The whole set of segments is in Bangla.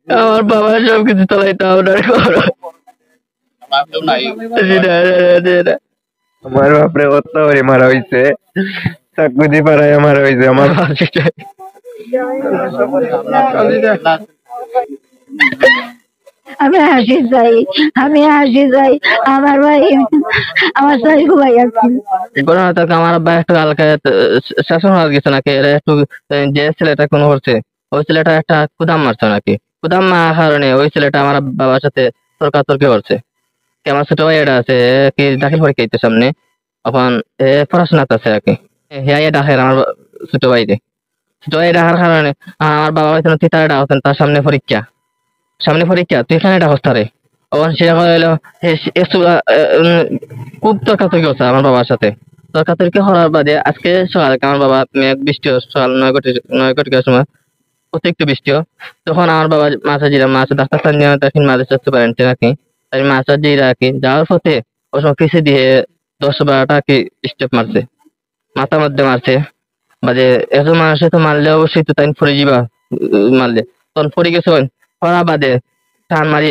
আমার বাবা সবকিছু চালাইতো আপনার আমার বাপরে হত্যা করে মারা হয়েছে, চাকুদি পাড়ায় মারা হয়েছে আমার আমি হাসি চাই, আমি হাসি চাই। আমার ভাই, আমার চাই ভাই আছে। আমার আব্বা একটু হালকা শাসন হওয়ার গেছে নাকি, এরা একটু যে ছেলেটা কোনো করছে ওই ছেলেটা একটা কুদাম মারছে নাকি, কুদাম মারার কারণে ওই ছেলেটা আমার বাবার সাথে তর্কাতর্কি করছে। কি আমার ছোট ভাই এটা আছে কি দাখিল পরীক্ষা দিতে সামনে, এখন পড়াশোনা আছে আর কি, হ্যাঁ ডাকের আমার ছোট ভাই রে, ছোট ভাই ডাকার কারণে আমার বাবা হয়তো তিতারে ডাকছেন তার সামনে পরীক্ষা তুই এখানে ডাকস তারে। তখন সে হলো খুব তর্কাতর্কি করছে আমার বাবার সাথে। তর্কাতর্কি হওয়ার বাদে আজকে সকালে আমার বাবা মেঘ বৃষ্টি সকাল 9 কোটির সময় অতিরিক্ত বৃষ্টিও, তখন আমার বাবা মাছ ডাক্তার নিয়ে দেখেন মাছ আসতে পারেন নাকি, তাই মাছ জিরা কি যাওয়ার পথে ওই সময় পিছিয়ে দিয়ে 10-12টা কি স্টেপ মারছে, মাথার মধ্যে মারছে। বাজে এত মানুষে তো মারলে অবশ্যই তো তাই পড়ে যাবা, মারলে তখন পড়ে গেছে পড়া বাদে টান মারি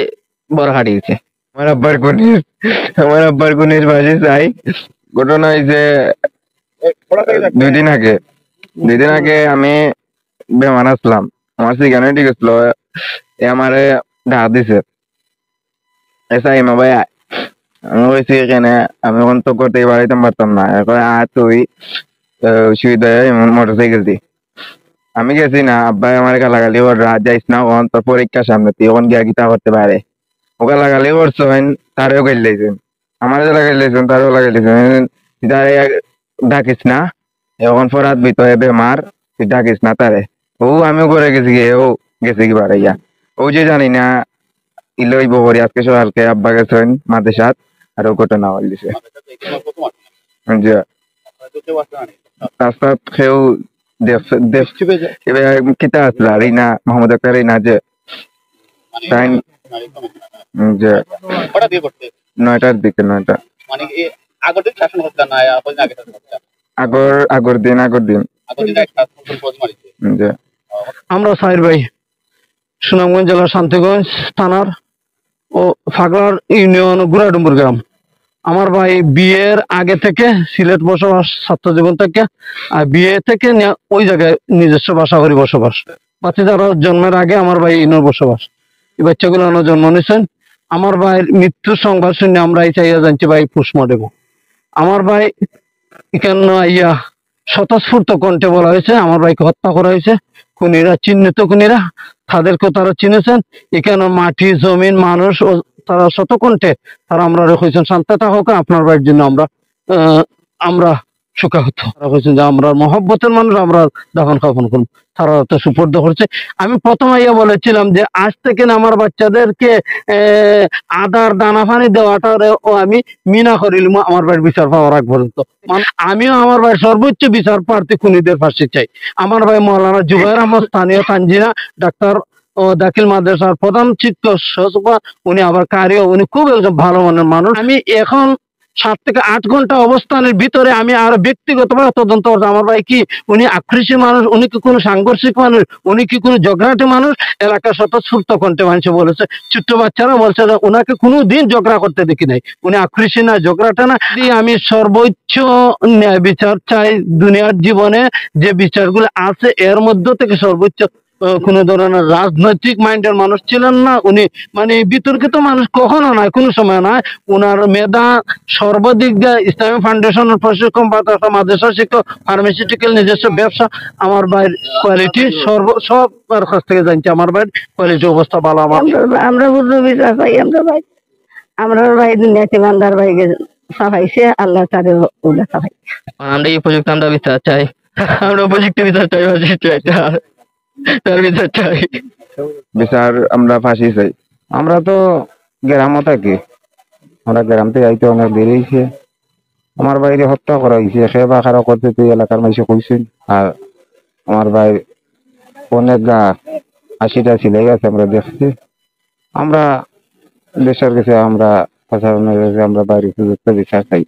বড় হারিয়ে গেছে। আমার আব্বার কনির বাসে যাই, ঘটনা হয়েছে 2 দিন আগে আমি বেমার আসলাম, আমার সেখানে ঠিক আছিল, আমারে ডাক দিছে এসা ইমা ভাই আয়। আমি বলছি এখানে আমি এখন তো করতে বাড়াইতে পারতাম না, এখন আয় তুই শুই দেয় মোটর সাইকেল দি। আমি গেছি না, আব্বাই আমার গালাগালি ওর রাত যাইস না, ওখান তোর পরীক্ষা সামনে তুই ওখান গিয়া গীতা করতে পারে ও গালাগালি করছেন, তারেও গাইলাইছেন, আমার যারা গাইলাইছেন তারেও লাগাইলাইছেন, তারে ডাকিস না, এখন ফরাত ভিতরে বেমার, তুই ডাকিস না তারে। ও আমিও করে গেছি গিয়ে, ও গেছে কি বাড়াইয়া, ও যে জানি না ইলই বহরি আজকে সকালকে আব্বা গেছেন মাদ্রাসাত আর ও ঘটনা হল দিছে যে রাস্তাত কেউ কিতা আসলা রিনা মোহাম্মদ একটা রিনা যে তাই যে 9টার দিকে 9টা আগর দিন যে আমরা সাইর ভাই সুনামগঞ্জ জেলার শান্তিগঞ্জ থানার ও ফাগলার ইউনিয়ন গুড়াডুম্বুর গ্রাম। আমার ভাই বিয়ের আগে থেকে সিলেট বসবাস, ছাত্র জীবন থেকে, আর বিয়ে থেকে ওই জায়গায় নিজস্ব বাসা বাড়ি বসবাস। বাচ্চা যারা জন্মের আগে আমার ভাই ইনোর বসবাস, এই বাচ্চাগুলো জন্ম নিয়েছেন। আমার ভাইয়ের মৃত্যুর সংবাদ শুনে আমরা এই চাইয়া জানছি ভাই পুষ্মা দেব। আমার ভাই এখানে আইয়া স্বতঃস্ফূর্ত কণ্ঠে বলা হয়েছে আমার ভাইকে হত্যা করা হয়েছে, খুনিরা চিহ্নিত খুনিরা, তাদেরকে তারা চিনেছেন। এখানে মাটি জমিন মানুষ ও তারা শতকণ্ঠে তারা আমরা রেখেছেন শান্ত থাকুক আপনার ভাইয়ের জন্য আমরা সুখাহত। তারা কইছেন যে আমরা মহব্বতের মানুষ, আমরা দাফন কাফন করব, তারা তো সুপর্দ করছে। আমি প্রথম আইয়া বলেছিলাম যে আজ থেকে আমার বাচ্চাদেরকে আদার দানা পানি দেওয়াটা আমি মিনা করিলাম আমার ভাইয়ের বিচার পাওয়ার আগ পর্যন্ত। আমিও আমার ভাই সর্বোচ্চ বিচার প্রার্থী খুনিদের ফাঁসি চাই। আমার ভাই মৌলানা জুবাইর আহমদ স্থানীয় তানজিনা ডাক্তার ও দাখিল মাদ্রাসার প্রধান শিক্ষক, উনি আবার কারিও, উনি খুব একজন ভালো মনের মানুষ। আমি এখন 7 থেকে 8 ঘন্টা অবস্থানের ভিতরে আমি আরো ব্যক্তিগতভাবে তদন্ত করছি আমার ভাই কি উনি আক্রোশী মানুষ, উনি কি কোনো সাংঘর্ষিক মানুষ, উনি কি কোনো ঝগড়াটে মানুষ। এলাকার স্বতঃস্ফূর্ত কণ্ঠে মানুষ বলেছে, ছোট্ট বাচ্চারা বলছে যে ওনাকে কোনো দিন ঝগড়া করতে দেখি নাই, উনি আক্রোশী না, ঝগড়াটে না। আমি সর্বোচ্চ ন্যায় বিচার চাই দুনিয়ার জীবনে, যে বিচারগুলো আছে এর মধ্যে থেকে সর্বোচ্চ। কোন ধরনের রাজনৈতিক মাইন্ডের মানুষ ছিলেন না উনি, মানে বিতর্কিত মানুষ কখনো নয়, কোনো সময় নয়। ওনার মেধা সর্বাধিক ইসলামী ফাউন্ডেশনের প্রশিক্ষণ প্রাপ্ত মাদ্রাসা শিক্ষক, ফার্মাসিউটিক্যাল নিজস্ব ব্যবসা। আমার ভাইয়ের কোয়ালিটি সবার কাছ থেকে জানছি আমার ভাইয়ের কোয়ালিটি অবস্থা ভালো। আমরা বুঝতে বিচার পাই, আমরা ভাই দুনিয়াতে বান্দার ভাই সাফাইছে, আল্লাহ তারে ওটা সাফাই। আমরা এই উপযুক্ত আমরা বিচার চাই, আমরা উপযুক্ত বিচার চাই, তার বিচার চাই, বিচার আমরা ফাঁসি চাই। আমরা তো গ্রামও থাকি, আমরা গ্রাম থেকে আইতে অনেক দেরি হয়েছে, আমার বাইরে হত্যা করা হয়েছে, সে বা খারাপ করতে তুই এলাকার মানুষে কইছেন। আর আমার ভাই অনেক 80টা ছিলাই গেছে আমরা দেখছি। আমরা দেশের কাছে আমরা প্রশাসনের কাছে আমরা বাইরে সুযোগ বিচার চাই।